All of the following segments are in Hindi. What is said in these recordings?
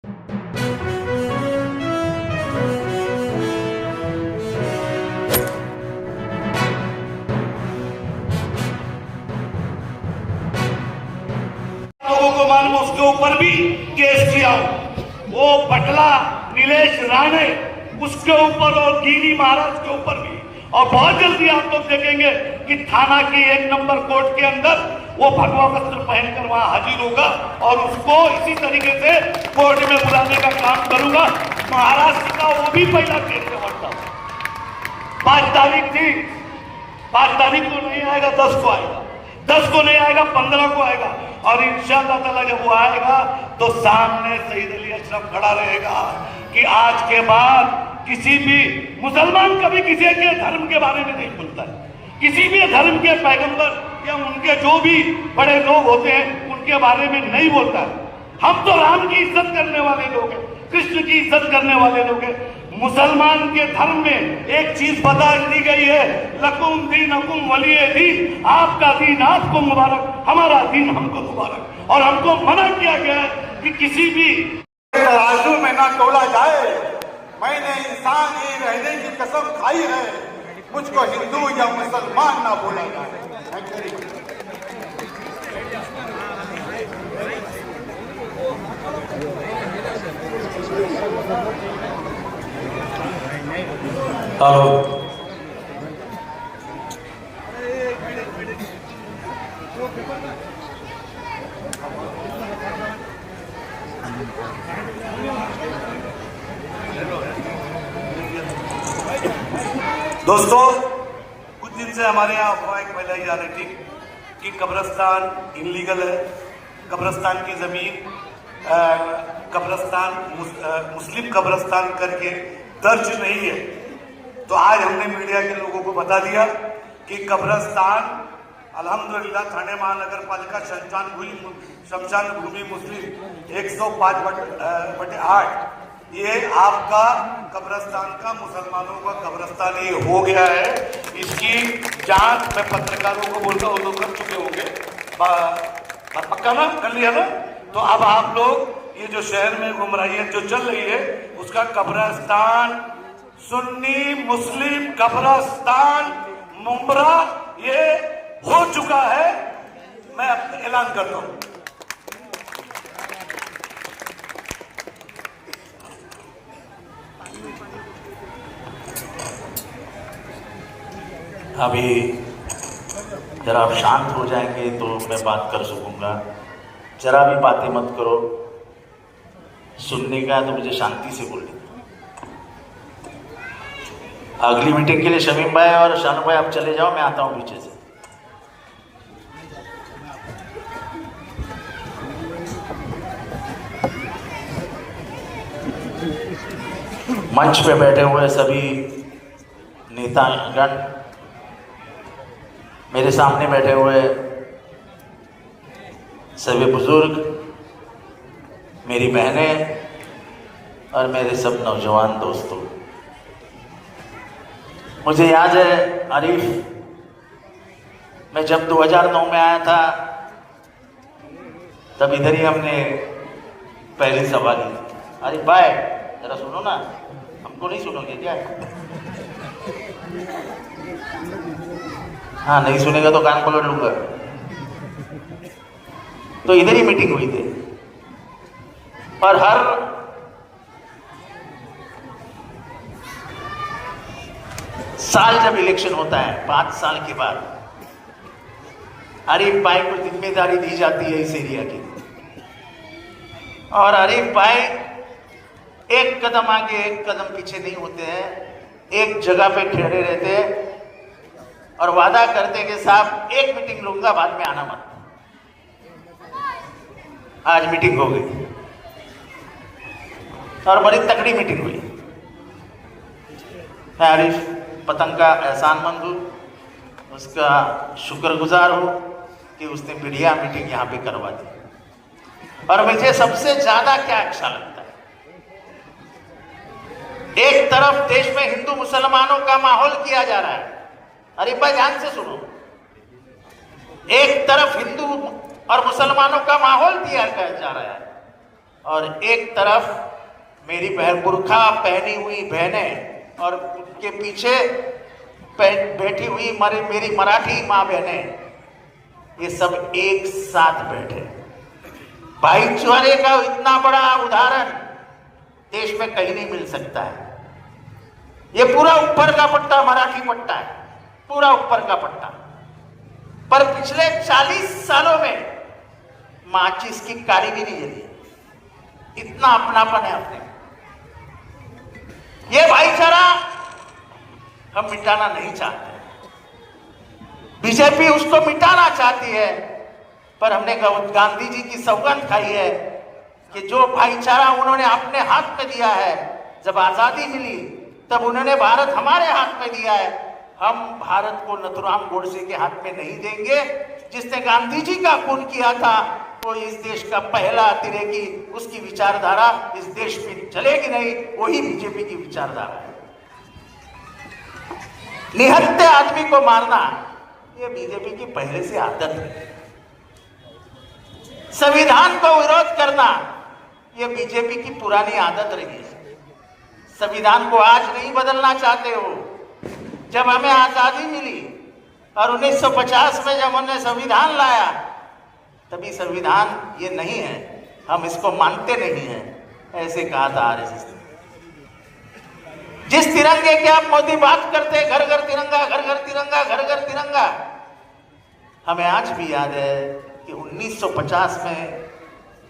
लोगों को मालूम, उसके ऊपर भी केस किया। वो बटला नीलेश राणे, उसके ऊपर और गिरी महाराज के ऊपर भी। और बहुत जल्दी आप लोग देखेंगे कि थाना की 1 नंबर कोर्ट के अंदर वो भगवा वस्त्र पहनकर वहां हाजिर होगा और उसको इसी तरीके से कोर्ट में बुलाने का काम करूंगा। महाराष्ट्र का वो भी पहला केस है। 5 तारीख थी, 5 तारीख को नहीं आएगा, 10 को आएगा, 10 को नहीं आएगा, 15 को आएगा। और इंशाअल्लाह ताला जब वो आएगा तो सामने सईद अली अशरफ खड़ा रहेगा कि आज के बाद किसी भी मुसलमान कभी किसी के धर्म के बारे में नहीं बोलता है, किसी भी धर्म के पैगंबर या उनके जो भी बड़े लोग होते हैं उनके बारे में नहीं बोलता है। हम तो राम की इज्जत करने वाले लोग हैं, कृष्ण की इज्जत करने वाले लोग हैं। मुसलमान के धर्म में एक चीज बता दी गई है, लकुम दीनुकुम वलिय दीन, आपका दीन आपको मुबारक, हमारा दीन हमको मुबारक। और हमको मना किया गया है कि किसी भी तराजू में ना तोला जाए। मैंने इंसान ही रहने की कसम खाई है, मुझको हिंदू या मुसलमान ना बोला जाए। हेलो, दोस्तों, कुछ दिन से हमारे यहाँ अफवाह फैलाई जा रही थी कि कब्रिस्तान इनलीगल है, कब्रिस्तान की जमीन कब्रिस्तान मुस्लिम कब्रिस्तान करके दर्ज नहीं है। तो आज हमने मीडिया के लोगों को बता दिया कि कब्रिस्तान अल्हम्दुलिल्लाह थाने महानगर पालिका शमशान भूमि मुस्लिम 105/8 ये आपका कब्रिस्तान का मुसलमानों का कब्रिस्तान ये हो गया है। इसकी जांच मैं पत्रकारों को बोलता हूँ, लोग कर चुके होंगे, पक्का ना कर लिया ना। तो अब आप लोग ये जो शहर में गुमराहियत जो चल रही है उसका कब्रिस्तान सुन्नी मुस्लिम कब्रिस्तान मुंब्रा ये हो चुका है, मैं ऐलान करता हूं। अभी जरा आप शांत हो जाएंगे तो मैं बात कर सकूंगा। जरा भी बातें मत करो, सुनने का है तो मुझे शांति से बोलने दो। अगली मीटिंग के लिए शमीम भाई और शानू भाई आप चले जाओ, मैं आता हूं पीछे से। मंच पे बैठे हुए सभी नेतागण, मेरे सामने बैठे हुए सभी बुजुर्ग, मेरी बहनें और मेरे सब नौजवान दोस्तों, मुझे याद है आरिफ, मैं जब 2009 में आया था तब इधर ही हमने पहली सभा ली। आरिफ भाई जरा सुनो ना, हमको नहीं सुनोगे क्या? हाँ, नहीं सुनेगा तो कान पकड़ लूंगा। तो इधर ही मीटिंग हुई थी और हर साल जब इलेक्शन होता है 5 साल के बाद आरिफ भाई को जिम्मेदारी दी जाती है इस एरिया की, और आरिफ भाई एक कदम आगे एक कदम पीछे नहीं होते हैं, एक जगह पे खड़े रहते हैं और वादा करते कि साहब एक मीटिंग लूंगा, बाद में आना मत। आज मीटिंग हो गई और बड़ी तगड़ी मीटिंग हुई। मैं आरिफ पतंग का एहसानमंद हूँ, उसका शुक्रगुजार हूँ कि उसने मीडिया मीटिंग यहाँ पे करवा दी। और मुझे सबसे ज्यादा क्या अच्छा लगता है, एक तरफ देश में हिंदू मुसलमानों का माहौल किया जा रहा है। अरे भाई ध्यान से सुनो, एक तरफ हिंदू और मुसलमानों का माहौल किया जा रहा है और एक तरफ मेरी बहन बुर्खा पहनी हुई बहनें और उनके पीछे बैठी हुई मेरी मराठी माँ बहनें, ये सब एक साथ बैठे। भाईचारे का इतना बड़ा उदाहरण देश में कहीं नहीं मिल सकता है। ये पूरा ऊपर का पट्टा मराठी पट्टा है, पूरा ऊपर का पट्टा। पर पिछले 40 सालों में माचिस की कारी भी नहीं जली, इतना अपनापन है अपने। ये भाईचारा हम मिटाना नहीं चाहते। बीजेपी उसको मिटाना चाहती है, पर हमने गांधी जी की सौगंध खाई है कि जो भाईचारा उन्होंने अपने हाथ में दिया है, जब आजादी मिली तब उन्होंने भारत हमारे हाथ में दिया है। हम भारत को नथुराम गोडसे के हाथ में नहीं देंगे। जिसने गांधी जी का खून किया था वो इस देश का पहला तिरेगी, उसकी विचारधारा इस देश में चलेगी नहीं, वही बीजेपी की विचारधारा है। निहत्थे आदमी को मारना ये बीजेपी की पहले से आदत है। संविधान को विरोध करना ये बीजेपी की पुरानी आदत रही है। संविधान को आज नहीं बदलना चाहते हो। जब हमें आजादी मिली और 1950 में जब हमने संविधान लाया, तभी संविधान ये नहीं है, हम इसको मानते नहीं हैं, ऐसे कहा था आरएसएस ने। जिस तिरंगे की आप मोदी बात करते, घर घर तिरंगा, घर घर तिरंगा, घर घर तिरंगा, हमें आज भी याद है कि 1950 में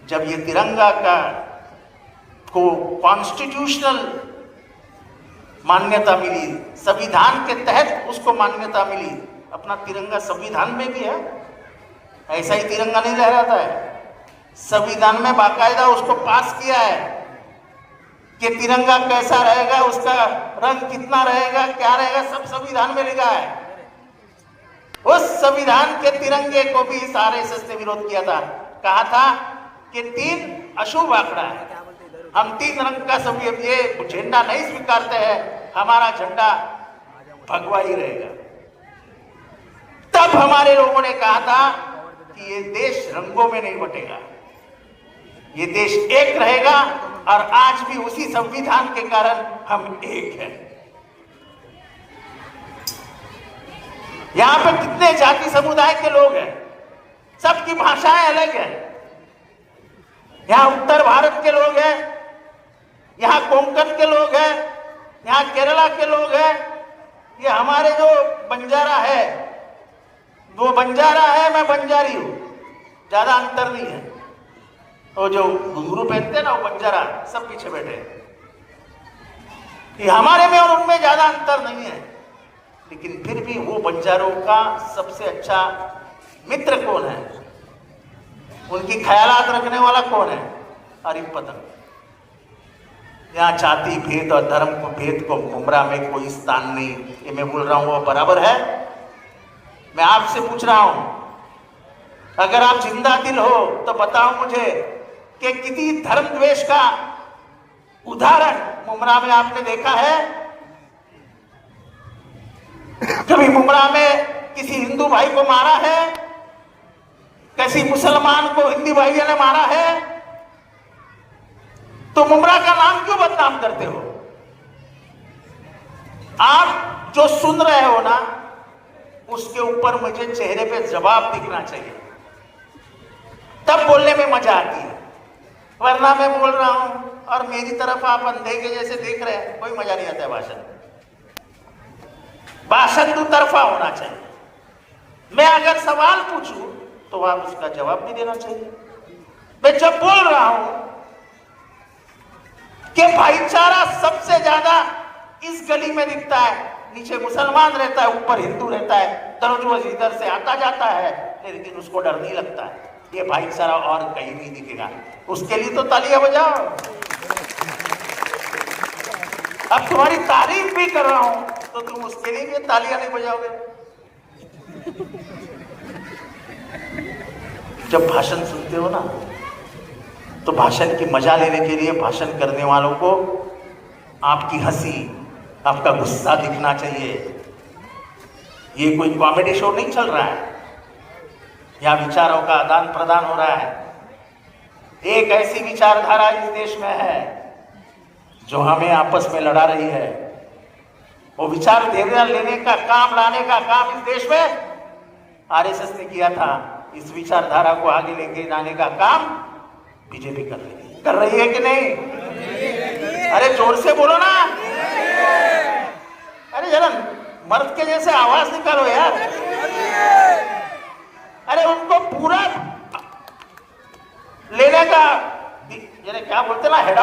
जब ये तिरंगा को कॉन्स्टिट्यूशनल मान्यता मिली, संविधान के तहत उसको मान्यता मिली। अपना तिरंगा संविधान में भी है, ऐसा ही तिरंगा नहीं लहराता है। संविधान में बाकायदा उसको पास किया है कि तिरंगा कैसा रहेगा, उसका रंग कितना रहेगा, क्या रहेगा, सब संविधान में लिखा है। उस संविधान के तिरंगे को भी इस आरएसएस ने विरोध किया था। कहा था कि 3 अशुभ आंकड़ा है, हम 3 रंग का सब ये झंडा नहीं स्वीकारते हैं, हमारा झंडा भगवा ही रहेगा। तब हमारे लोगों ने कहा था कि ये देश रंगों में नहीं बटेगा, ये देश एक रहेगा। और आज भी उसी संविधान के कारण हम एक हैं। यहां पे कितने जाति समुदाय के लोग हैं, सबकी भाषाएं अलग हैं। यहां उत्तर भारत के लोग हैं, यहां कोंकण के लोग हैं, यहां केरला के लोग हैं। ये हमारे जो बंजारा है, वो बंजारा है, मैं बंजारी हूं, ज्यादा अंतर नहीं है। वो जो घुंघरू पहनते हैं ना, वो बंजारा, सब पीछे बैठे हैं। ये हमारे में और उनमें ज्यादा अंतर नहीं है, लेकिन फिर भी वो बंजारों का सबसे अच्छा मित्र कौन है, उनकी ख्यालात रखने वाला कौन है? आरिफ पतंग। यहाँ जाति भेद और धर्म को भेद को मुमरा में कोई स्थान नहीं, ये मैं बोल रहा हूं वो बराबर है। मैं आपसे पूछ रहा हूं, अगर आप जिंदा दिल हो तो बताओ मुझे कि किसी धर्म द्वेष का उदाहरण मुमरा में आपने देखा है? कभी मुमरा में किसी हिंदू भाई को मारा है? किसी मुसलमान को हिंदी भाइयों ने मारा है? तो मुमरा का नाम क्यों बदनाम करते हो? आप जो सुन रहे हो ना, उसके ऊपर मुझे चेहरे पे जवाब दिखना चाहिए, तब बोलने में मजा आती है। वरना मैं बोल रहा हूं और मेरी तरफ आप अंधे के जैसे देख रहे हैं, कोई मजा नहीं आता है। भाषण दो तरफा होना चाहिए। मैं अगर सवाल पूछूं तो आप उसका जवाब भी देना चाहिए। मैं जब बोल रहा हूं कि भाईचारा सबसे ज्यादा इस गली में दिखता है, नीचे मुसलमान रहता है, ऊपर हिंदू रहता है, दररोज इधर से आता जाता है, लेकिन उसको डर नहीं लगता है। ये भाईचारा और कहीं नहीं दिखेगा। उसके लिए तो तालियां बजाओ। अब तुम्हारी तारीफ भी कर रहा हूं तो तुम उसके लिए भी तालियां नहीं बजाओगे। जब भाषण सुनते हो ना, तो भाषण की मजा लेने के लिए भाषण करने वालों को आपकी हंसी, आपका गुस्सा दिखना चाहिए। ये कोई कॉमेडी शो नहीं चल रहा है, यहाँ विचारों का आदान प्रदान हो रहा है। एक ऐसी विचारधारा इस देश में है जो हमें आपस में लड़ा रही है। वो विचार लेने का काम, लाने का काम इस देश में आरएसएस ने किया था। इस विचारधारा को आगे लेके जाने का काम बीजेपी कर रही है कि नहीं? अरे जोर से बोलो ना, अरे जरा मर्द के जैसे आवाज निकालो यार। अरे उनको पूरा लेने का, ये क्या बोलते ना, हेड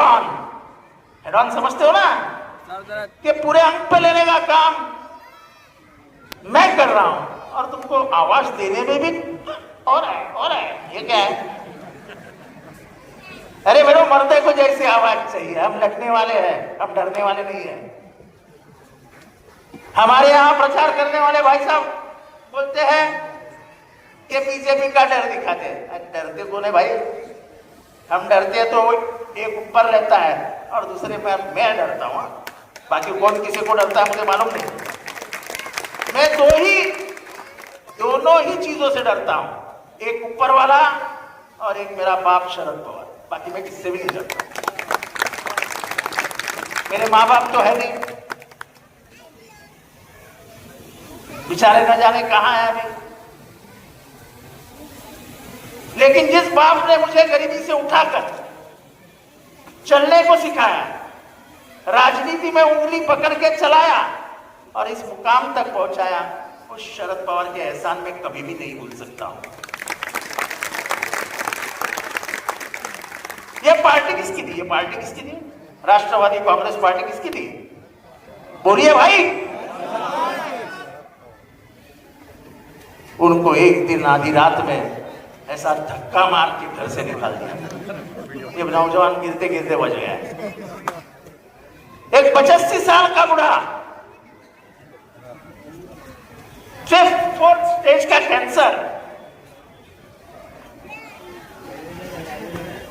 ऑन समझते हो ना, कि पूरे अंक पे लेने का काम मैं कर रहा हूं और तुमको आवाज देने में भी और है, ये क्या है? अरे मेरे मर्दे को जैसी आवाज चाहिए। हम लड़ने वाले हैं, हम डरने वाले नहीं है। हमारे यहां प्रचार करने वाले भाई साहब बोलते हैं कि बीजेपी का डर दिखाते हैं। डरते कौन है भाई? हम डरते हैं तो एक ऊपर रहता है और दूसरे में मैं डरता हूं। बाकी कौन किसी को डरता है मुझे मालूम नहीं। मैं दोनों ही चीजों से डरता हूं, एक ऊपर वाला और एक मेरा बाप शरद पवार। बाकी मैं किससे भी नहीं डरता। मेरे माँ बाप तो है नहीं, बेचारे न जाने कहां है अभी। लेकिन जिस बाप ने मुझे गरीबी से उठाकर चलने को सिखाया, राजनीति में उंगली पकड़ के चलाया और इस मुकाम तक पहुंचाया, उस शरद पवार के एहसान में कभी भी नहीं भूल सकता हूं। ये पार्टी किसकी थी? ये पार्टी किसकी थी? राष्ट्रवादी कांग्रेस पार्टी किसकी थी? बोलिए भाई। उनको एक दिन आधी रात में ऐसा धक्का मार के घर से निकाल दिया। ये नौजवान गिरते गिरते बच गया। एक 85 साल का बुढ़ा, 4th स्टेज का कैंसर,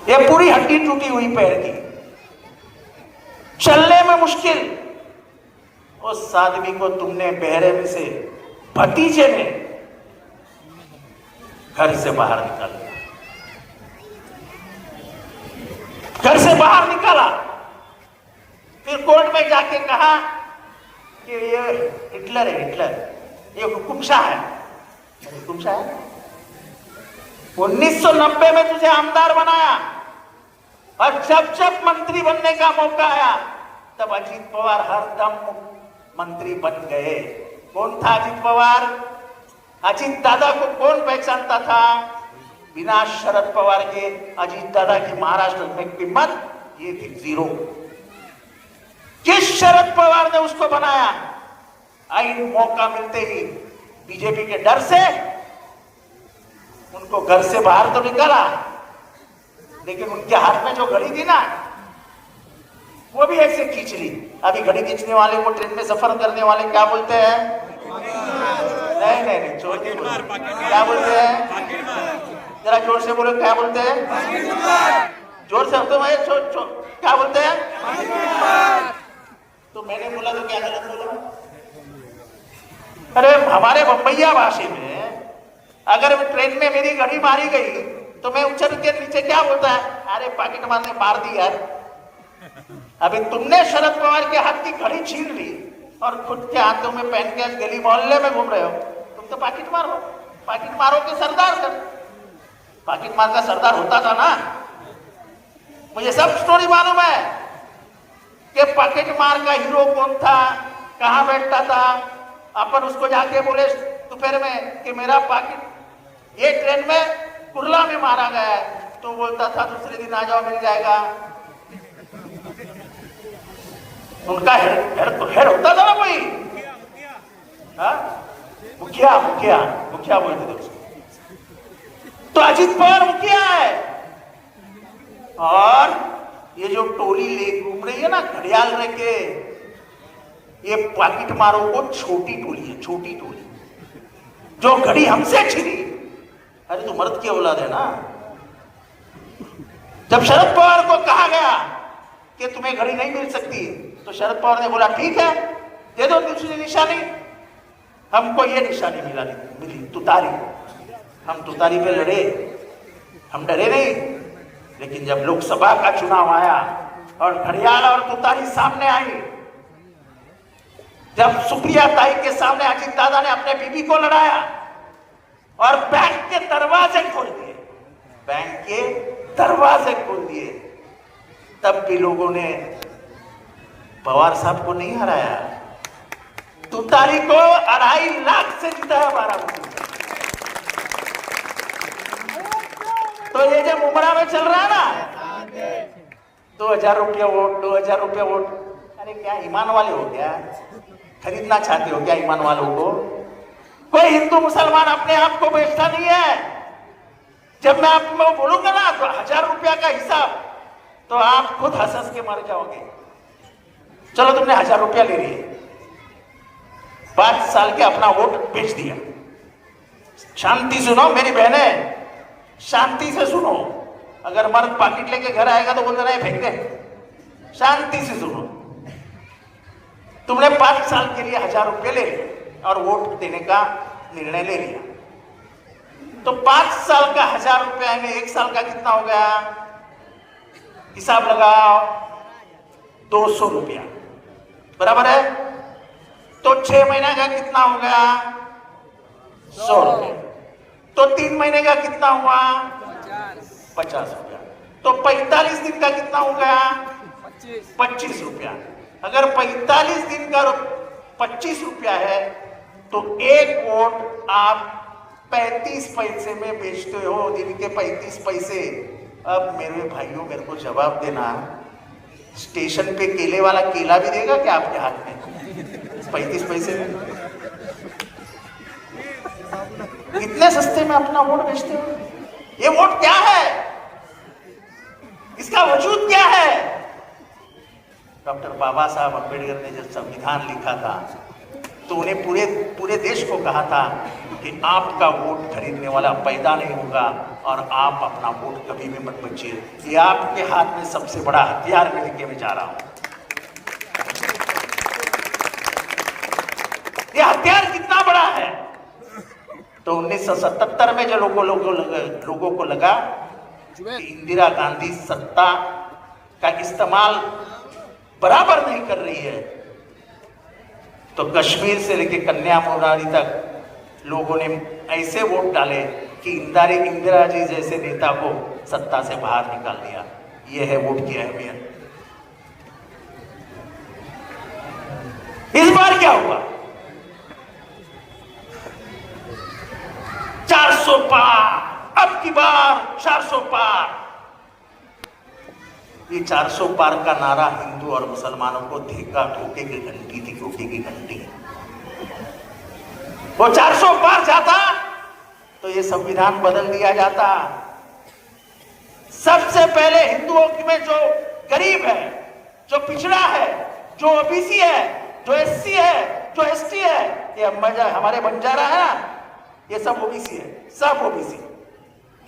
ये पूरी हड्डी टूटी हुई पैर की, चलने में मुश्किल। उस आदमी को तुमने बहरे में से भतीजे ने घर से बाहर निकाल दिया, घर से बाहर निकाला। फिर कोर्ट में जाके कहा कि ये हिटलर है, हिटलर, ये हुकुमशाह है। हुकुमशाह है? 1990 में तुझे आमदार बनाया और जब जब मंत्री बनने का मौका आया तब अजीत पवार हरदम मंत्री बन गए। कौन था अजीत पवार? अजीत दादा को कौन पहचानता था? बिना शरद पवार के अजीत दादा की महाराष्ट्र में कीमत ये थी 0। किस शरद पवार ने उसको बनाया? आइन मौका मिलते ही बीजेपी के डर से उनको घर से बाहर तो निकाला, लेकिन उनके हाथ में जो घड़ी थी ना, वो भी ऐसे खींच ली। अभी घड़ी खींचने वाले को ट्रेन में सफर करने वाले क्या बोलते हैं? नहीं नहीं नहीं, छोड़ के क्या बोलते हैं? जरा जोर से बोलो, क्या बोलते हैं? जोर से तो मैं क्या बोलते हैं? तो मैंने बोला तो क्या गलत बोला? अरे हमारे बम्बैया भाषा में अगर ट्रेन में मेरी घड़ी मारी गई तो मैं उछल के नीचे क्या बोलता है? अरे पाकिट मारने मार दी यार। अभी तुमने शरद पवार के हाथ की घड़ी छीन ली और खुद के हाथों में पहन के गली मोहल्ले में घूम रहे हो। तुम तो पाकिट मारो, पाकिट मारो के सरदार कर। पाकिट मार का सरदार होता था ना, मुझे सब स्टोरी मालूम है कि पाकिट मार का हीरो कौन था, कहां बैठता था। अपन उसको जाके बोले दोपहर में कि मेरा पाकिट ये ट्रेन में कुर्ला में मारा गया है, तो बोलता था दूसरे दिन आ जाओ, मिल जाएगा। उनका हेड होता था ना कोई, मुखिया बोलते थे उसको। तो अजीत पवार मुखिया है और ये जो टोली ले घूम रही है ना घड़ियाल रह के, ये पाकिट मारो को छोटी टोली है, छोटी टोली जो घड़ी हमसे छिनी। अरे तो मर्द की औलाद है ना। जब शरद पवार को कहा गया कि तुम्हें घड़ी नहीं मिल सकती, तो शरद पवार ने बोला ठीक है, दे दो दूसरी निशानी। हमको ये निशानी मिली तुतारी। हम तुतारी पे लड़े, हम डरे नहीं। लेकिन जब लोकसभा का चुनाव आया और घड़ियाल और तुतारी सामने आई, जब सुप्रिया ताई के सामने अजीत दादा ने अपने बीबी को लड़ाया और बैंक के दरवाजे खोल दिए, बैंक के दरवाजे खोल दिए, तब भी लोगों ने पवार साहब को नहीं हराया। तुतारी को 2.5 लाख से जीता है बाराबंकी। तो ये जब उमरा में चल रहा है ना, 2000 रुपया वोट, 2000 रुपया वोट, अरे क्या ईमान वाले हो क्या? खरीदना चाहते हो क्या ईमान वालों को? कोई हिंदू मुसलमान अपने आप को बेचता नहीं है। जब मैं आपको बोलूंगा ना तो 1000 रुपया का हिसाब, तो आप खुद हंस हंस के मर जाओगे। चलो तुमने 1000 रुपया ले लिए, 5 साल के अपना वोट बेच दिया। शांति सुनो मेरी बहने, शांति से सुनो। अगर मर्द पाकिट लेके घर आएगा तो बोल देना है फेंक दे। शांति से सुनो। तुमने 5 साल के लिए 1000 रुपये ले लिए और वोट देने का निर्णय ले लिया, तो 5 साल का 1000 रुपया में 1 साल का कितना हो गया? हिसाब लगाओ, 200 रुपया बराबर है। तो 6 महीने का कितना हो गया? 100 रुपया। तो 3 महीने का कितना हुआ? 50 रुपया। तो 45 दिन का कितना हो गया? 25 रुपया। अगर 45 दिन का 25 रुपया है तो एक वोट आप 35 पैसे में बेचते हो, दिन के 35 पैसे। अब मेरे भाइयों मेरे को जवाब देना, स्टेशन पे केले वाला केला भी देगा क्या आपके हाथ में 35 पैसे में? इतने सस्ते में अपना वोट बेचते हो? ये वोट क्या है? इसका वजूद क्या है? डॉक्टर बाबा साहब अम्बेडकर ने जब संविधान लिखा था तो उन्हें पूरे देश को कहा था कि आपका वोट खरीदने वाला पैदा नहीं होगा और आप अपना वोट कभी भी मत बेचिए। ये आपके हाथ में सबसे बड़ा हथियार में लेके मैं जा रहा हूं। ये हथियार कितना बड़ा है? तो 1977 में जो लोगों को लगा कि इंदिरा गांधी सत्ता का इस्तेमाल बराबर नहीं कर रही है, तो कश्मीर से लेकर कन्याकुमारी तक लोगों ने ऐसे वोट डाले कि इंदिरा जी जैसे नेता को सत्ता से बाहर निकाल दिया। यह है वोट की अहमियत। इस बार क्या हुआ? 400 पार, अब की बार 400 पार। ये 400 पार का नारा हिंदू और मुसलमानों को धोखे की घंटी थी, धोखे की घंटी। वो 400 पार जाता तो ये संविधान बदल दिया जाता। सबसे पहले हिंदुओं में जो गरीब है, जो पिछड़ा है, जो ओबीसी है, जो एससी है, जो एसटी है, ये हमारे बंजारा है ना, ये सब ओबीसी है, सब ओबीसी।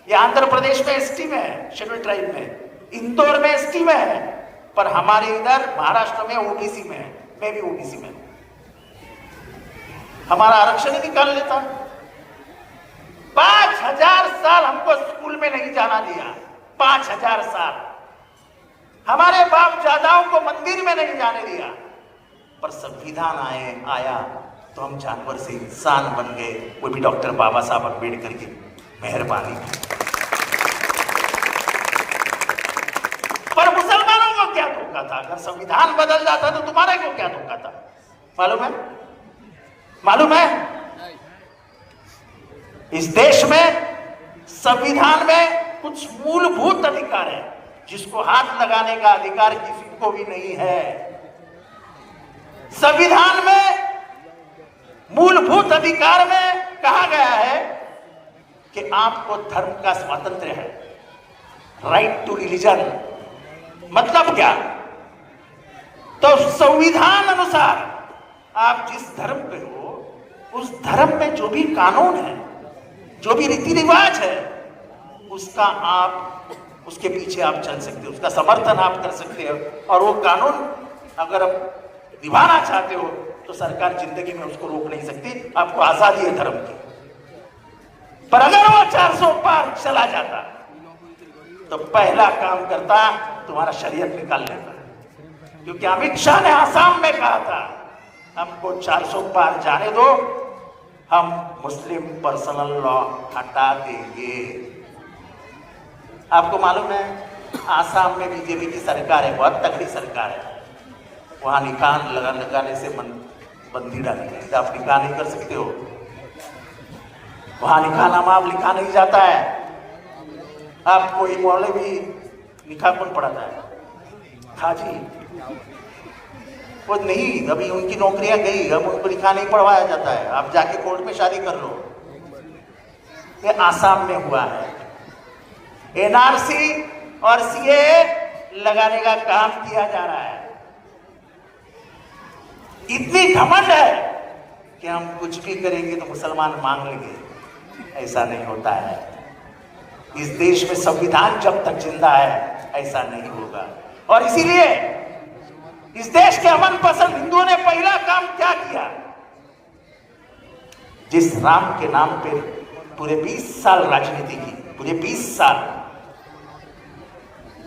ये आंध्र प्रदेश में एसटी में है, शेड्यूल ट्राइब में, इंदौर में एसटी में है, पर हमारे इधर महाराष्ट्र में ओबीसी में है। मैं भी ओबीसी में हूं। हमारा आरक्षण ही निकाल लेता। 5000 साल हमको स्कूल में नहीं जाना दिया, 5000 साल। हमारे बाप दादाओं को मंदिर में नहीं जाने दिया, पर संविधान आया तो हम जानवर से इंसान बन गए। वो भी डॉक्टर बाबा साहब अम्बेडकर की मेहरबानी। पर मुसलमानों को क्या धोखा था? अगर संविधान बदल जाता तो तुम्हारे को क्या धोखा था? मालूम है? मालूम है? इस देश में संविधान में कुछ मूलभूत अधिकार है जिसको हाथ लगाने का अधिकार किसी को भी नहीं है। संविधान में मूलभूत अधिकार में कहा गया है कि आपको धर्म का स्वातंत्र्य है, राइट टू रिलीजन। मतलब क्या? तो संविधान अनुसार आप जिस धर्म पे हो, उस धर्म में जो भी कानून है, जो भी रीति रिवाज है, उसका आप उसके पीछे आप चल सकते हो, उसका समर्थन आप कर सकते हो। और वो कानून अगर आप निभाना चाहते हो तो सरकार जिंदगी में उसको रोक नहीं सकती। आपको आजादी है धर्म की। पर अगर वो 400 पार चला जाता तो पहला काम करता तुम्हारा शरीयत निकाल लेता, क्योंकि अमित शाह ने आसाम में कहा था हमको 400 पार जाने दो, हम मुस्लिम पर्सनल लॉ हटा देंगे। आपको मालूम है आसाम में बीजेपी की सरकार है, बहुत तगड़ी सरकार है। वहां निकाह लगाने से बंदी डाली है, आप निकाह नहीं कर सकते हो। वहां निकाह नामा आप लिखा नहीं जाता है। आप कोई मौलवी निकाह कौन पढ़ाता है? हाजी। वो नहीं, अभी उनकी नौकरियां गई, अब उनको निकाह नहीं पढ़वाया जाता है। आप जाके कोर्ट में शादी कर लो। ये आसाम में हुआ है। एनआरसी और सीए लगाने का काम किया जा रहा है। इतनी घमंड है कि हम कुछ भी करेंगे तो मुसलमान मांग लेंगे। ऐसा नहीं होता है। इस देश में संविधान जब तक जिंदा है ऐसा नहीं होगा। और इसीलिए इस देश के अमन पसंद हिंदुओं ने पहला काम क्या किया? जिस राम के नाम पे पूरे 20 साल राजनीति की, पूरे 20 साल,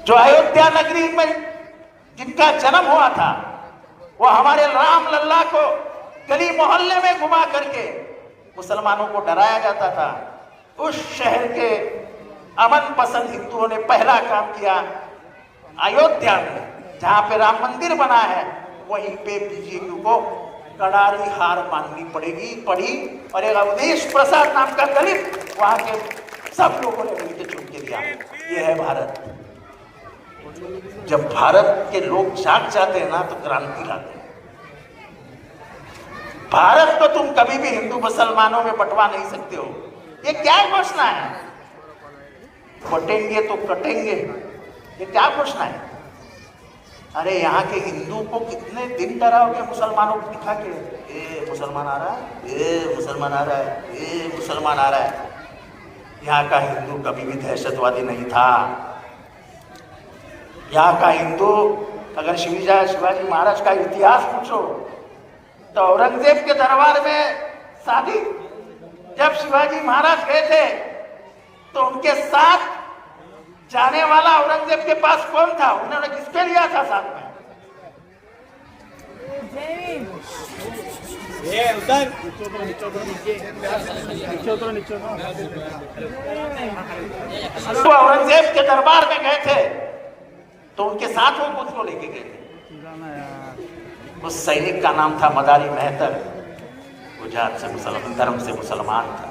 जो अयोध्या नगरी में जिनका जन्म हुआ था, वो हमारे राम लल्ला को गली मोहल्ले में घुमा करके मुसलमानों को डराया जाता था। उस शहर के अमन पसंद हिंदुओं ने पहला काम किया, अयोध्या में जहां पे राम मंदिर बना है वहीं पे बीजेपी को कड़ारी हार माननी पड़ी। और एक अवधेश प्रसाद नाम का दलित वहां के सब लोगों ने मिलकर चुन के दिया। ये है भारत। जब भारत के लोग जाग जाते हैं ना तो क्रांति लाते हैं। भारत को तुम कभी भी हिंदू मुसलमानों में बंटवा नहीं सकते हो। ये क्या घोषणा है? बटेंगे तो कटेंगे, ये क्या घोषणा है? अरे यहाँ के हिंदू को कितने दिन डराओगे मुसलमानों को दिखा के? ये मुसलमान आ रहा है, ये मुसलमान आ रहा है, ये मुसलमान आ रहा है। यहाँ का हिंदू कभी भी दहशतवादी नहीं था। यहाँ का हिंदू, अगर शिवाजी महाराज का इतिहास पूछो तो औरंगजेब के दरबार में शादी, जब शिवाजी महाराज गए थे तो उनके साथ जाने वाला औरंगजेब के पास कौन था? उन्होंने किसके लिया था साथ में? तो औरंगजेब के दरबार में गए थे तो उनके साथ वो मुझको लेके गए थे। उस सैनिक का नाम था मदारी मेहतर। गुजरात से मुसलमान, धर्म से मुसलमान था।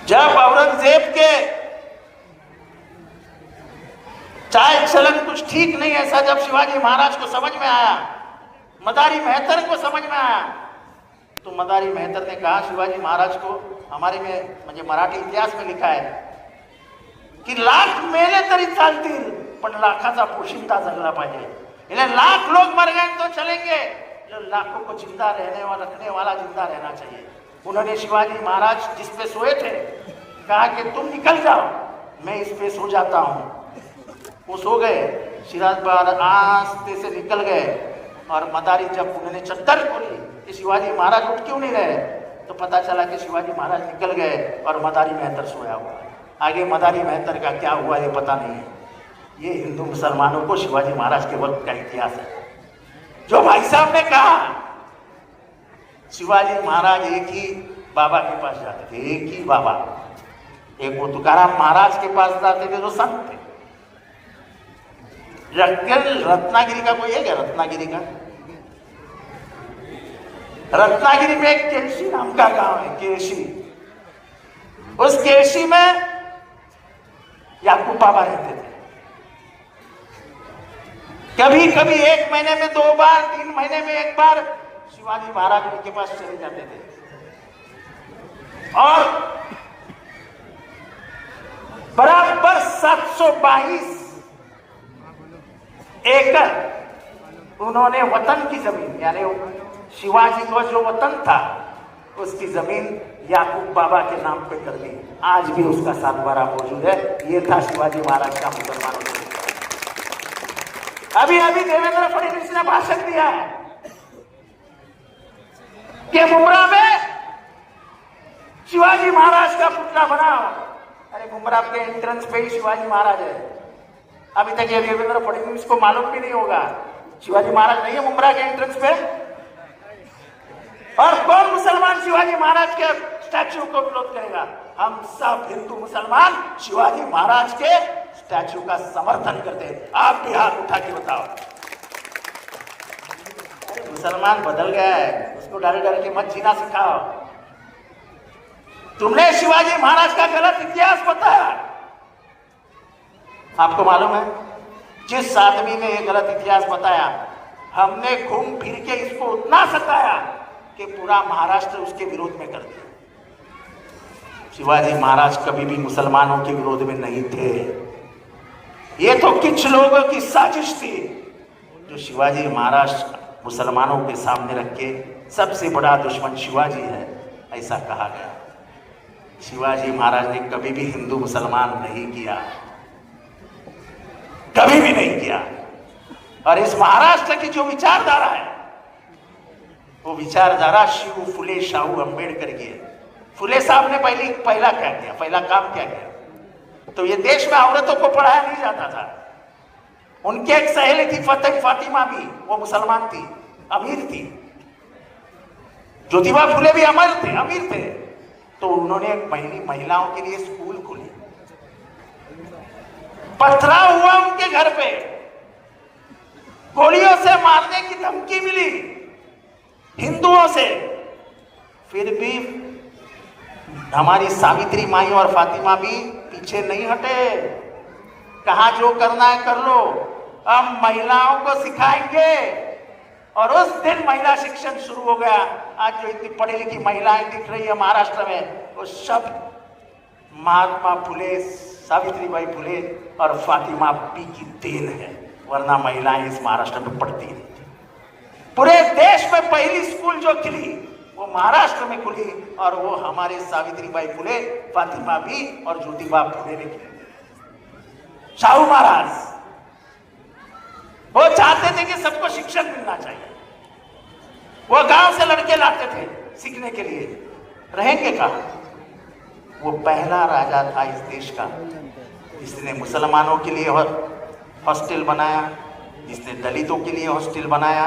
जब औरंगजेब के चाल चलन कुछ ठीक नहीं, ऐसा जब शिवाजी महाराज को समझ में आया, मदारी मेहतर को समझ में आया, तो मदारी मेहतर ने कहा शिवाजी महाराज को, हमारे में म्हणजे मराठी इतिहास में लिखा है की लाख मेले तरी चालतील पण लाखाचा पोशिंदा जगला पाहिजे। यानी लाख लोग मर गए तो चलेंगे, लाखों को जिंदा रखने वाला जिंदा रहना चाहिए। उन्होंने शिवाजी महाराज जिस पे सोए थे कहा कि तुम निकल जाओ, मैं इस पे सो जाता हूँ। वो सो गए, सिराज आस्ते से निकल गए। और मदारी जब उन्होंने चद्दर खोली कि शिवाजी महाराज उठ क्यों नहीं रहे, तो पता चला कि शिवाजी महाराज निकल गए और मदारी मेहतर सोया हुआ है। आगे मदारी मेहतर का क्या हुआ ये पता नहीं है। ये हिंदू मुसलमानों को शिवाजी महाराज के वक्त का इतिहास है। जो भाई साहब ने कहा शिवाजी महाराज एक ही बाबा के पास जाते थे, एक ही बाबा, एक वो तुकाराम महाराज के पास जाते थे जो संत थे। रत्नागिरी का कोई है क्या? रत्नागिरी का, रत्नागिरी में एक केशी नाम का गांव है, केशी। उस केशी में याकूब बाबा रहते थे। कभी कभी 1 महीने में 2 बार, 3 महीने में 1 बार शिवाजी महाराज उनके पास चले जाते थे। और बराबर 722 एकड़ उन्होंने वतन की जमीन, यानी शिवाजी को जो वतन था उसकी जमीन याकूब बाबा के नाम पे कर दी। आज भी उसका सातवारा मौजूद है। ये था शिवाजी महाराज का मुसलमानों को। अभी अभी देवेंद्र फडणवीस ने भाषण दिया है कि मुंब्रा में शिवाजी महाराज का पुतला बनाओ। अरे मुंब्रा के एंट्रेंस पे ही शिवाजी महाराज है। अभी तक ये देवेंद्र फडणवीस को मालूम भी नहीं होगा शिवाजी महाराज नहीं है मुंब्रा के एंट्रेंस पे। और कौन मुसलमान शिवाजी महाराज के स्टैच्यू को विरोध करेगा? हम सब हिंदू मुसलमान शिवाजी महाराज के स्टैच्यू का समर्थन करते हैं। आप भी हाथ उठा के बताओ। अरे मुसलमान बदल गया है, उसको डर डर के मत जीना सिखाओ। तुमने शिवाजी महाराज का गलत इतिहास बताया। आपको मालूम है जिस आदमी ने ये गलत इतिहास बताया, हमने घूम फिर के इसको उतना सताया कि पूरा महाराष्ट्र उसके विरोध में कर दिया। शिवाजी महाराज कभी भी मुसलमानों के विरोध में नहीं थे। ये तो कुछ लोगों की साजिश थी जो शिवाजी महाराज मुसलमानों के सामने रख के सबसे बड़ा दुश्मन शिवाजी है ऐसा कहा गया। शिवाजी महाराज ने कभी भी हिंदू मुसलमान नहीं किया, कभी भी नहीं किया। और इस महाराष्ट्र की जो विचारधारा है वो विचारधारा शिव फुले शाहू अंबेडकर की है। फुले साहब ने पहला क्या किया, पहला काम क्या किया? तो ये देश में औरतों को पढ़ाया नहीं जाता था। उनकी एक सहेली थी फतेह फातिमा भी, वो मुसलमान थी, अमीर थी। ज्योतिबा फुले भी अमीर थे। तो उन्होंने महिलाओं के लिए स्कूल खोले। पथराव हुआ उनके घर पे, गोलियों से मारने की धमकी मिली हिंदुओं से, फिर भी हमारी सावित्री माई और फातिमा भी पीछे नहीं हटे। कहा जो करना है कर लो, हम महिलाओं को सिखाएंगे। और उस दिन महिला शिक्षण शुरू हो गया। आज जो इतनी पढ़ी लिखी महिलाएं दिख रही है महाराष्ट्र में, वो सब महात्मा फुले, सावित्रीबाई फुले और फातिमा बी की देन है, वरना महिलाएं इस महाराष्ट्र में पढ़ती नहीं थी। पूरे देश में पहली स्कूल जो खुली वो महाराष्ट्र में खुली, और वो हमारे सावित्रीबाई फुले, फातिमा बी और ज्योतिबा फुले ने की। शाहू महाराज वो चाहते थे कि सबको शिक्षण मिलना चाहिए। वो गांव से लड़के लाते थे सीखने के लिए। रहेंगे कहां? वो पहला राजा था इस देश का जिसने मुसलमानों के लिए हॉस्टल बनाया, जिसने दलितों के लिए हॉस्टल बनाया,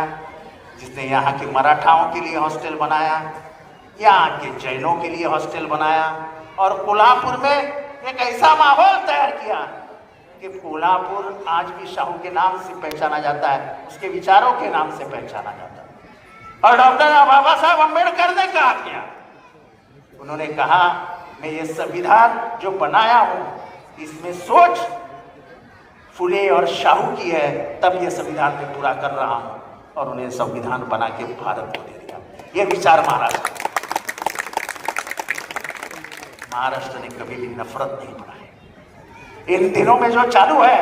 जिसने यहाँ के मराठाओं के लिए हॉस्टल बनाया, यहाँ के जैनों के लिए हॉस्टल बनाया। और कोल्हापुर में एक ऐसा माहौल तैयार किया कि कोल्हापुर आज भी शाहू के नाम से पहचाना जाता है, उसके विचारों के नाम से पहचाना जाता है। और डॉक्टर बाबा साहब अम्बेडकर ने कहा क्या? उन्होंने कहा मैं ये संविधान जो बनाया हूं इसमें सोच फुले और शाहू की है, तब ये संविधान में पूरा कर रहा हूं। और उन्हें संविधान बना के भारत को दे दिया। ये विचार महाराष्ट्र ने कभी भी नफरत नहीं बढ़ाई। इन दिनों में जो चालू है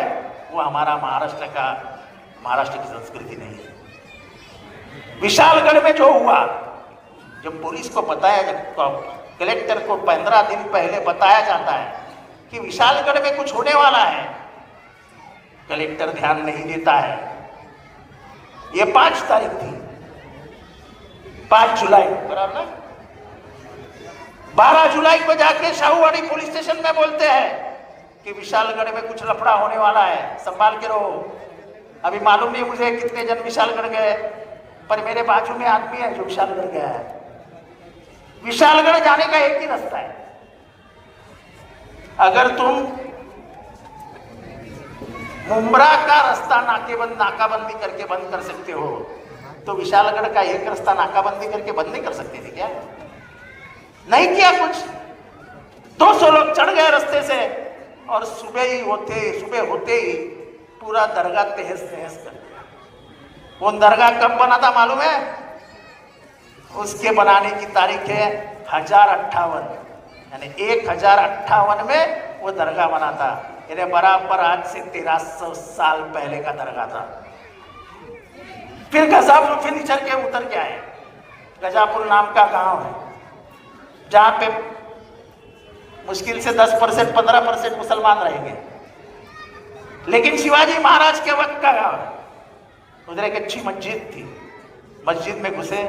वो हमारा महाराष्ट्र की संस्कृति नहीं है। विशालगढ़ में जो हुआ, जब पुलिस को बताया, जब कलेक्टर को 15 दिन पहले बताया जाता है कि विशालगढ़ में कुछ होने वाला है, कलेक्टर ध्यान नहीं देता है। ये 5 तारीख थी, 5 जुलाई बराबर ना, 12 जुलाई को जाके शाहूवाड़ी पुलिस स्टेशन में बोलते हैं कि विशालगढ़ में कुछ लफड़ा होने वाला है, संभाल के रहो। अभी मालूम नहीं मुझे कितने जन विशालगढ़ गए, पर मेरे बाजू में आदमी है जो विशालगढ़ गया है। विशालगढ़ जाने का एक ही रास्ता है। अगर तुम मुंब्रा का रास्ता नाकाबंदी करके बंद कर सकते हो, तो विशालगढ़ का एक रास्ता नाकाबंदी करके बंद नहीं कर सकते थे क्या? नहीं किया कुछ। 200 लोग चढ़ गए रास्ते से, और सुबह होते ही पूरा दरगाह तहस नहस कर दिया। वो दरगाह कब बना था मालूम है? उसके बनाने की तारीख है 1058, यानी 1058 में वो दरगाह बना था। यानी बराबर आज से 1300 साल पहले का दरगाह था। फिर गजापुर फिर के उतर के आए। गजापुर नाम का गांव है जहां पे मुश्किल से 10% 15% मुसलमान रहेंगे, लेकिन शिवाजी महाराज के वक्त का गांव है। उधर एक अच्छी मस्जिद थी, मस्जिद में घुसे,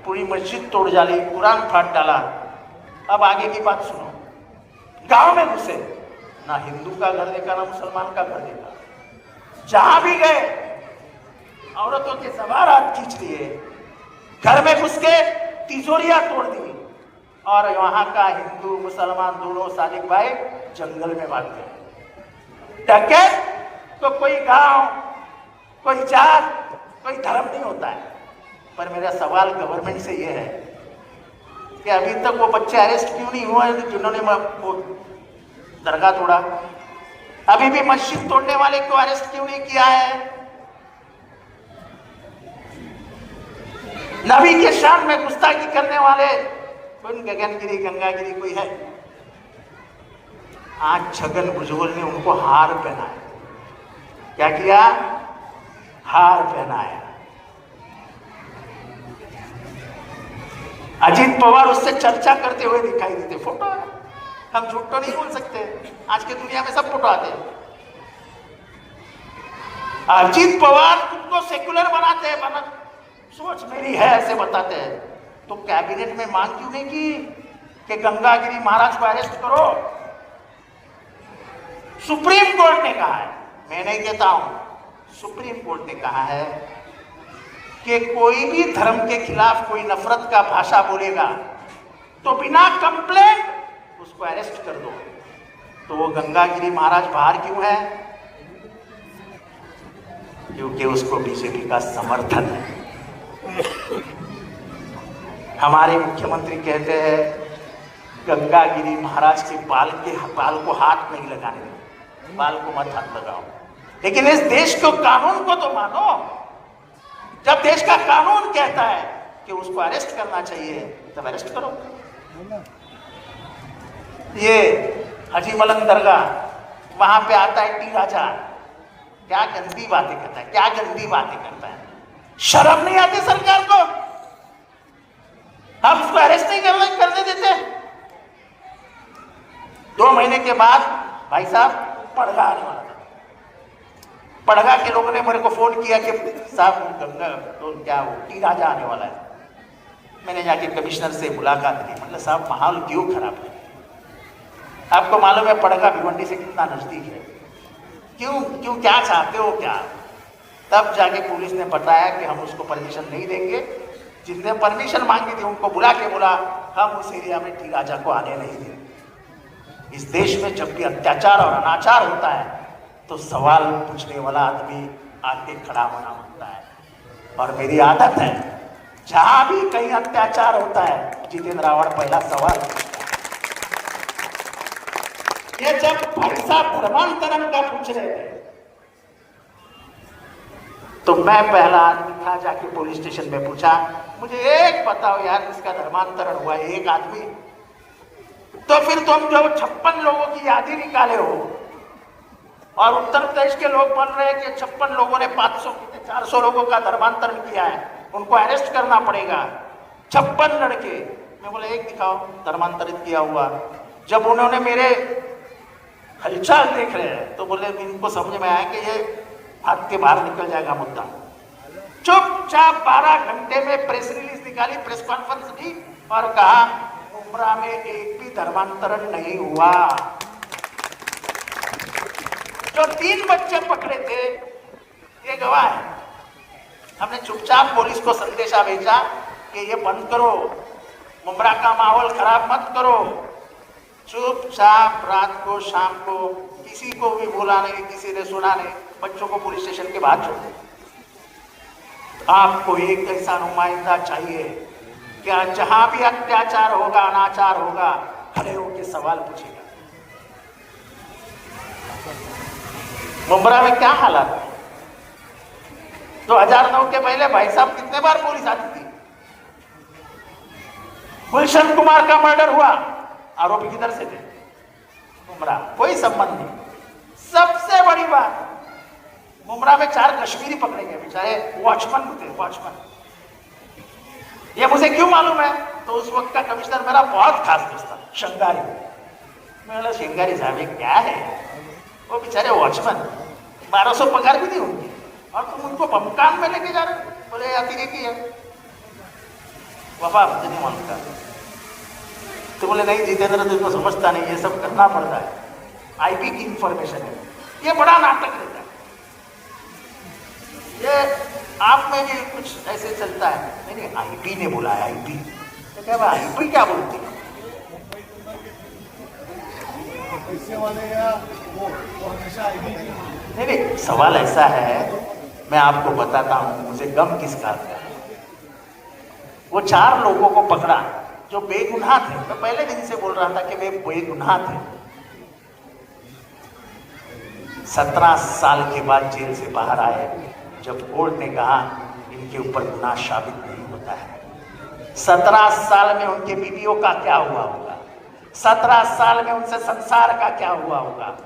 पूरी मस्जिद तोड़ डाली, कुरान फाड़ डाला। अब आगे की बात सुनो। गांव में घुसे, ना हिंदू का घर देखा ना मुसलमान का घर देखा। जहां भी गए औरतों के सवारात खींच लिए, घर में घुस के तिजोरियां तोड़ दी, और वहां का हिंदू मुसलमान दोनों सालिक भाई जंगल में भाग गए। डकैत तो कोई गांव, कोई जात, कोई धर्म नहीं होता है। पर मेरा सवाल गवर्नमेंट से यह है कि अभी तक वो बच्चे अरेस्ट क्यों नहीं हुए जिन्होंने वो दरगाह तोड़ा? अभी भी मस्जिद तोड़ने वाले को अरेस्ट क्यों नहीं किया है? नबी के शान में गुस्ताखी करने वाले कोई गगनगिरी गंगागिरी कोई है? आज छगन भुजबल ने उनको हार पहनाया। क्या किया? हार पहनाया। अजीत पवार उससे चर्चा करते हुए दिखाई देते, फोटो है, हम झूठ तो नहीं बोल सकते, आज की दुनिया में सब फोटो आते हैं। अजीत पवार खुद को सेकुलर बनाते हैं, सोच मेरी है ऐसे बताते हैं, तो कैबिनेट में मांग क्यों नहीं की कि गंगागिरी महाराज को अरेस्ट करो? सुप्रीम कोर्ट ने कहा है, मैं नहीं कहता हूं, सुप्रीम कोर्ट ने कहा है कि कोई भी धर्म के खिलाफ कोई नफरत का भाषा बोलेगा तो बिना कंप्लेंट उसको अरेस्ट कर दो। तो वो गंगागिरी महाराज बाहर क्यों है? क्योंकि उसको बीजेपी का समर्थन है। हमारे मुख्यमंत्री कहते हैं गंगागिरी महाराज के बाल को हाथ नहीं लगाने दो, बाल को मत हाथ लगाओ, लेकिन इस देश को कानून को तो मानो। जब देश का कानून कहता है कि उसको अरेस्ट करना चाहिए तब अरेस्ट करो। ये हाजी मलंग दरगाह, वहां पे आता है टी राजा, क्या गंदी बातें करता है, क्या गंदी बातें करता है। शर्म नहीं आती सरकार को? हम उसको अरेस्ट नहीं करने देते। 2 महीने के बाद भाई साहब पड़गा आने वाला था। पड़गा के लोगों ने मेरे को फोन किया कि साहब गंगा तो क्या वो टी राजा आने वाला है। मैंने जाके कमिश्नर से मुलाकात की, मतलब साहब माहौल क्यों खराब है? आपको मालूम है पड़गा भिवंडी से कितना नजदीक है, क्यों क्या चाहते हो क्या? तब जाके पुलिस ने बताया कि हम उसको परमिशन नहीं देंगे, जिसने परमिशन मांगी थी उनको बुला के बोला हम उस एरिया में टी राजा को आने नहीं देंगे। इस देश में जब भी अत्याचार और अनाचार होता है तो सवाल पूछने वाला आदमी आके खड़ा होना होता है, और मेरी आदत है जहां भी कहीं अत्याचार होता है जितेंद्र रावण पहला सवाल पूछता है। ये जब भाई साहब धर्मांतरण का पूछ रहे थे तो मैं पहला आदमी था, जाके पुलिस स्टेशन में पूछा मुझे एक बताओ यार इसका धर्मांतरण हुआ है एक आदमी? तो फिर तुम जो 56 लोगों की यादी निकाले हो और उत्तर प्रदेश के लोग बोल रहे हैं कि 56 लोगों ने 400 लोगों का धर्मांतरण किया है, उनको अरेस्ट करना पड़ेगा। 56 लड़के, मैं बोला एक दिखाओ धर्मांतरित किया हुआ। जब उन्होंने मेरे हलचल देख रहे हैं तो बोले इनको समझ में आया कि ये हाथ के बाहर निकल जाएगा मुद्दा। चुपचाप 12 घंटे में प्रेस रिलीज निकाली, प्रेस कॉन्फ्रेंस दी और कहा उमरा में एक भी धर्मांतरण नहीं हुआ। जो 3 बच्चे पकड़े थे ये गवाह है। हमने चुपचाप पुलिस को संदेशा भेजा कि ये बंद करो, मुमरा का माहौल खराब मत करो। चुपचाप रात को शाम को किसी को भी बोला नहीं, किसी ने सुना नहीं, बच्चों को पुलिस स्टेशन के बाहर छोड़ दिया। आपको एक ऐसा नुमाइंदा चाहिए क्या जहां भी अत्याचार होगा अनाचार होगा खड़े होकर सवाल पूछेगा। मुंबरा में क्या हालात है? 2009 के पहले भाई साहब कितने बार पुलिस आती थी? गुलशन कुमार का मर्डर हुआ, आरोपी किधर से थे? मुमरा, कोई संबंध नहीं। सबसे बड़ी बात, मुमरा में 4 कश्मीरी पकड़े गए, बेचारे वॉचमैन थे, वॉचमैन। ये मुझे क्यों मालूम है? तो उस वक्त का कमिश्नर मेरा बहुत खास दोस्त था, शंगारी। मैं शंगारी साहब क्या है, वो बेचारे वॉचमैन, 1200 पगार भी नहीं होंगे और तुम उनको बमकान में लेके जा रहे हो? बोले अतिरेकी है, वफा मुझे नहीं मालूम था। तो बोले नहीं जितेंद्र तुझको समझता नहीं, ये सब करना पड़ता है, आईपी की इंफॉर्मेशन है। ये बड़ा नाटक रहता है, ये आप में भी कुछ ऐसे चलता है। नहीं आईपी ने बोला है, आईपी तो क्या आईपी क्या बोलती है? नहीं सवाल ऐसा है, मैं आपको बताता हूं मुझे गम किस बात का है। वो 4 लोगों को पकड़ा जो बेगुनाह थे। मैं पहले दिन से बोल रहा था कि वे बेगुनाह थे। 17 साल के बाद जेल से बाहर आए, जब कोर्ट ने कहा इनके ऊपर गुनाह साबित नहीं होता है। 17 साल में उनके बीवियों का क्या हुआ होगा, 17 साल में उनसे संसार का क्या हुआ होगा,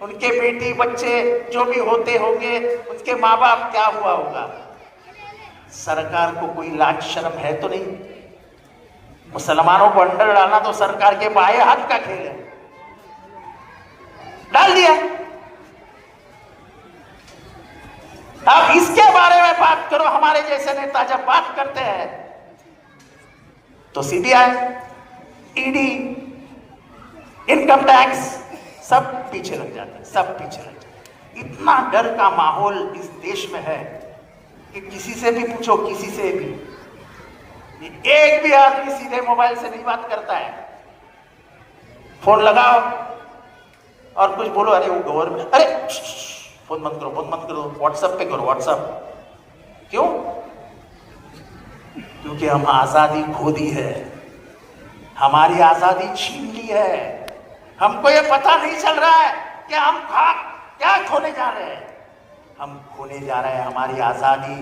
उनके बेटी बच्चे जो भी होते होंगे, उनके माँ बाप क्या हुआ होगा। सरकार को कोई लाज शर्म है तो नहीं? मुसलमानों को अंडर डालना तो सरकार के बाएं हाथ का खेल है, डाल दिया। अब इसके बारे में बात करो, हमारे जैसे नेता जब बात करते हैं तो सीबीआई, ईडी, इनकम टैक्स सब पीछे लग जाते हैं, सब पीछे लग जाते हैं। इतना डर का माहौल इस देश में है कि किसी से भी पूछो, किसी से भी, एक भी आदमी सीधे मोबाइल से नहीं बात करता है। फोन लगाओ और कुछ बोलो, अरे वो गवर्नमेंट, अरे फोन मत करो, फोन मत करो, व्हाट्सएप पे करो, व्हाट्सएप। क्यों? क्योंकि हम आजादी खो दी है, हमारी आजादी छीन ली है। हमको ये पता नहीं चल रहा है कि हम क्या खोने जा रहे हैं। हम खोने जा रहे हैं हमारी आजादी,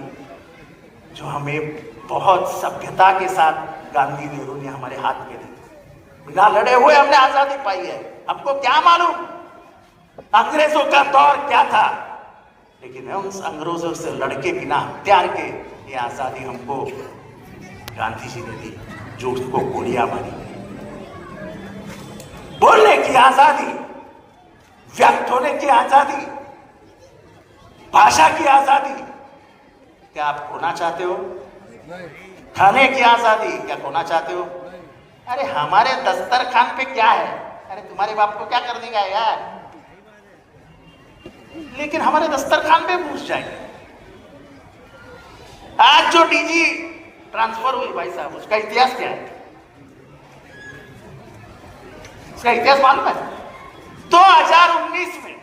जो हमें बहुत सभ्यता के साथ गांधी नेहरू ने हमारे हाथ में दी। बिना लड़े हुए हमने आजादी पाई है। हमको क्या मालूम अंग्रेजों का दौर क्या था, लेकिन हम उस अंग्रेजों से लड़के बिना हथियार के ये आजादी हमको गांधी जी ने दी, जो उसको गोलियां मारी। बोलने की आजादी, व्यक्त होने की आजादी, भाषा की आजादी, क्या आप खोना चाहते हो? खाने की आजादी क्या खोना चाहते हो? अरे हमारे दस्तरखान पे क्या है? अरे तुम्हारे बाप को क्या कर देगा यार, लेकिन हमारे दस्तरखान पे घुस जाएंगे। आज जो डीजी ट्रांसफर हुई भाई साहब, उसका इतिहास क्या है? उसका इतिहास मालूम है? 2019 में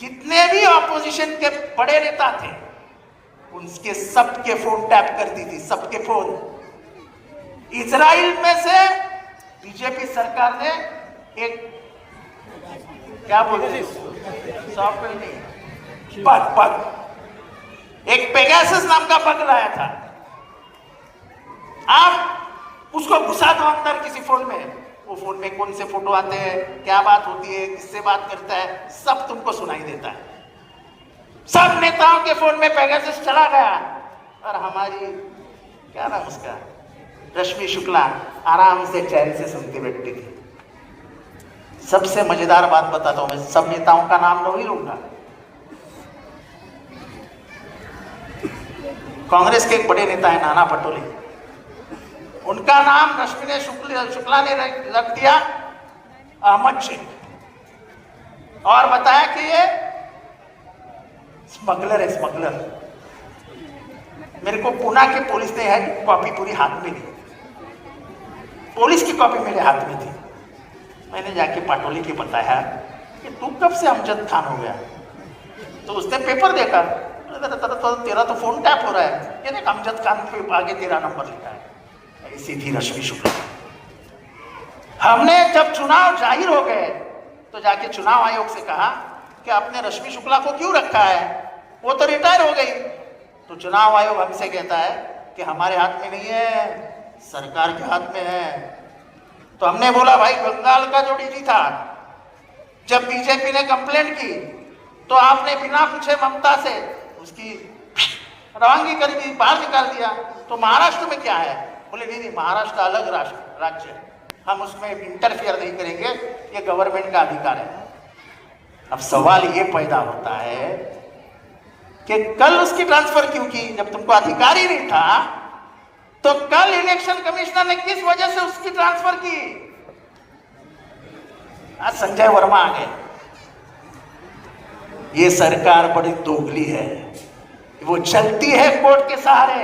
जितने भी ऑपोजिशन के बड़े नेता थे, उनके सबके फोन टैप कर दी थी, सबके फोन। इजराइल में से बीजेपी सरकार ने एक क्या बोलते सॉफ्टवेयर नहीं, बग एक पेगासस नाम का बग लाया था। आप उसको घुसा दो अंदर किसी फोन में, वो फोन में कौन से फोटो आते हैं, क्या बात होती है, किससे बात करता है, सब तुमको सुनाई देता है। सब नेताओं के फोन में पेगासस चला गया, और हमारी क्या नाम उसका, रश्मि शुक्ला आराम से चैन से सुनती बैठती थी। सबसे मजेदार बात बताता हूं, मैं सब नेताओं का नाम नहीं लूंगा। कांग्रेस के एक बड़े नेता है नाना पटोले, उनका नाम रश्मि शुक्ला ने रख दिया अहमद शेख, और बताया कि ये स्मगलर है, स्मगलर। मेरे को पुणे की पुलिस ने है कॉपी पूरी हाथ में दी, पुलिस की कॉपी मेरे हाथ में थी। मैंने जाके पाटोली के बताया कि तू कब से अमजद खान हो गया, तो उसने पेपर देखा, तेरा तो फोन टैप हो रहा है, ये देख अमजद खान पे आगे तेरा नंबर लिखा है। ऐसी थी रश्मि शुक्ला। हमने जब चुनाव जाहिर हो गए तो जाके चुनाव आयोग से कहा कि आपने रश्मि शुक्ला को क्यों रखा है, वो तो रिटायर हो गई। तो चुनाव आयोग हमसे कहता है कि हमारे हाथ में नहीं है, सरकार के हाथ में है। तो हमने बोला भाई बंगाल का जो डीजी था, जब बीजेपी ने कंप्लेंट की तो आपने बिना पूछे ममता से उसकी रवानगी कर दी, बाहर निकाल दिया। तो महाराष्ट्र में क्या है? बोले नहीं, महाराष्ट्र अलग राज्य है, हम उसमें इंटरफियर नहीं करेंगे, ये गवर्नमेंट का अधिकार है। अब सवाल ये पैदा होता है कि कल उसकी ट्रांसफर क्यों की, जब तुमको अधिकार ही नहीं था तो कल इलेक्शन कमिश्नर ने किस वजह से उसकी ट्रांसफर की? आज संजय वर्मा आ गए। ये सरकार बड़ी दोगली है, वो चलती है कोर्ट के सहारे,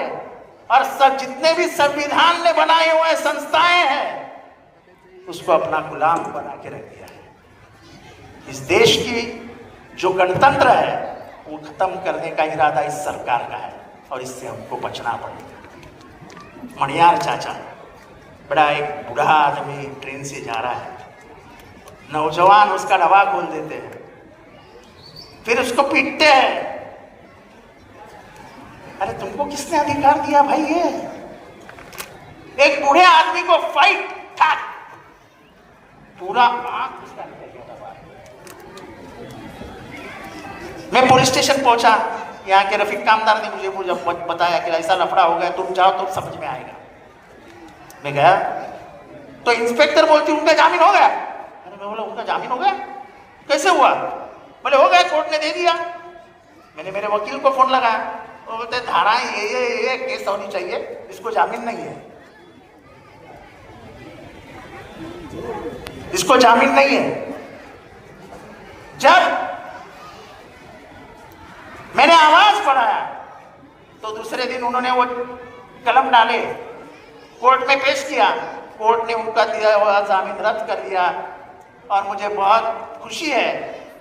और सब जितने भी संविधान ने बनाए हुए संस्थाएं हैं उसको अपना गुलाम बना के रख दिया है। इस देश की जो गणतंत्र है वो खत्म करने का इरादा इस सरकार का है, और इससे हमको बचना पड़ेगा। मणियार चाचा, बड़ा एक बूढ़ा आदमी ट्रेन से जा रहा है, नौजवान उसका डब्बा खोल देते हैं, फिर उसको पीटते हैं। अरे तुमको किसने अधिकार दिया भाई? ये एक बूढ़े आदमी को फाइट ठाक, पूरा आंख उसका निकल गया दबा। मैं पुलिस स्टेशन पहुंचा, यहाँ के रफीक कामदार ने मुझे बताया कि ऐसा लफड़ा हो गया, तुम जाओ तो समझ में आएगा। मैं गया तो इंस्पेक्टर बोलती उनका जामीन हो गया। अरे मैं बोला उनका जामीन हो गया? कैसे हुआ? बोले हो गया, कोर्ट ने दे दिया। मैंने मेरे वकील को फोन लगाया, वो बोलते धाराएं ये केस होनी चाहिए, इसको जामीन नहीं है, इसको जामीन नहीं है। जब मैंने आवाज बढ़ाया तो दूसरे दिन उन्होंने वो कलम डाले, कोर्ट में पेश किया, कोर्ट ने उनका दिया हुआ जामीन रद्द कर दिया। और मुझे बहुत खुशी है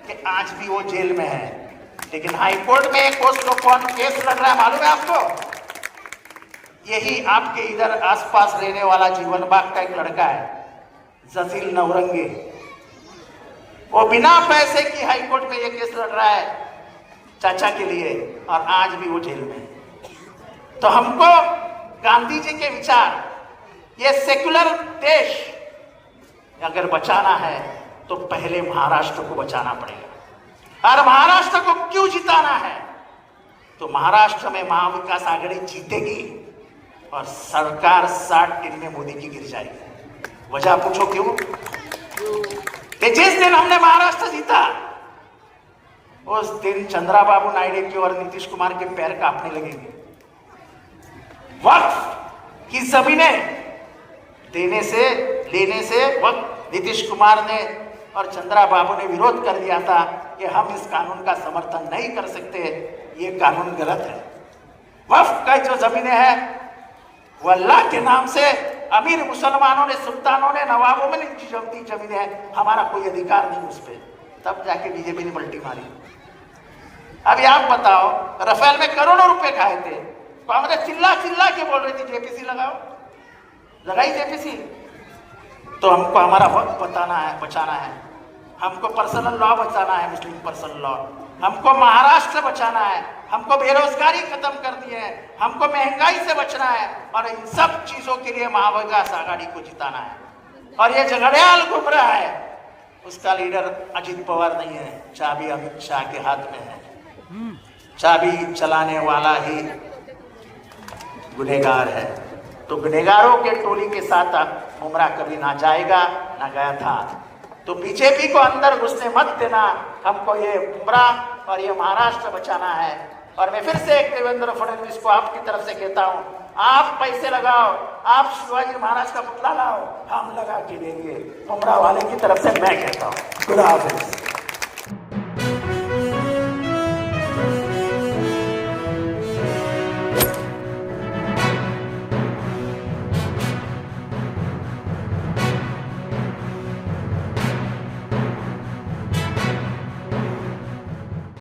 कि आज भी वो जेल में है। लेकिन हाई कोर्ट में एक पोस्ट कौन केस लड़ रहा है मालूम है आपको? यही आपके इधर आसपास रहने वाला जीवन बाग का एक लड़का है, जसील नवरंगी। वो बिना पैसे की हाई कोर्ट में ये केस लड़ रहा है चाचा के लिए, और आज भी वो जेल में। तो हमको गांधी जी के विचार, ये सेक्युलर देश अगर बचाना है तो पहले महाराष्ट्र को बचाना पड़ेगा। और महाराष्ट्र को क्यों जिताना है? तो महाराष्ट्र में महाविकास आघाड़ी जीतेगी और सरकार 60 दिन में मोदी की गिर जाएगी। वजह पूछो क्यों? कि जिस दिन हमने महाराष्ट्र जीता उस दिन चंद्रबाबू नायडू की और नीतीश कुमार के पैर कांपने लगेंगे। वक्फ की जमीनें देने से लेने से वक्त नीतीश कुमार ने और चंद्रबाबू ने विरोध कर दिया था कि हम इस कानून का समर्थन नहीं कर सकते, ये कानून गलत है। वक्फ का जो जमीनें हैं वो अल्लाह के नाम से अमीर मुसलमानों ने, सुल्तानों ने, नवाबों में दी जमीनें हैं, हमारा कोई अधिकार नहीं उस पर। तब जाके बीजेपी ने पलटी मारी। अभी आप बताओ, राफेल में करोड़ों रुपए खाए थे, कांग्रेस चिल्ला चिल्ला के बोल रही थी जेपीसी लगाओ, लगाई जेपीसी। तो हमको हमारा वक्त बचाना है, हमको पर्सनल लॉ बचाना है, मुस्लिम पर्सनल लॉ, हमको महाराष्ट्र बचाना है, हमको बेरोजगारी खत्म करनी है, हमको महंगाई से बचना है, और इन सब चीजों के लिए महाविकास आघाड़ी को जिताना है। और ये झगड़ियाल घूम रहा है, उसका लीडर अजित पवार नहीं है, चाबी अमित शाह के हाथ में है। चाबी चलाने वाला ही गुनहगार है। तो गुनहगारों के टोली के साथ उमरा कभी ना जाएगा, ना गया था। तो बीजेपी को अंदर घुसने मत देना, हमको ये उमरा और ये महाराष्ट्र बचाना है। और मैं फिर से एक देवेंद्र फडणवीस को आपकी तरफ से कहता हूँ, आप पैसे लगाओ, आप शिवाजी महाराज का पुतला लाओ, हम लगा के देंगे। उमरा वाले की तरफ से मैं कहता हूँ, खुदा हाफिज।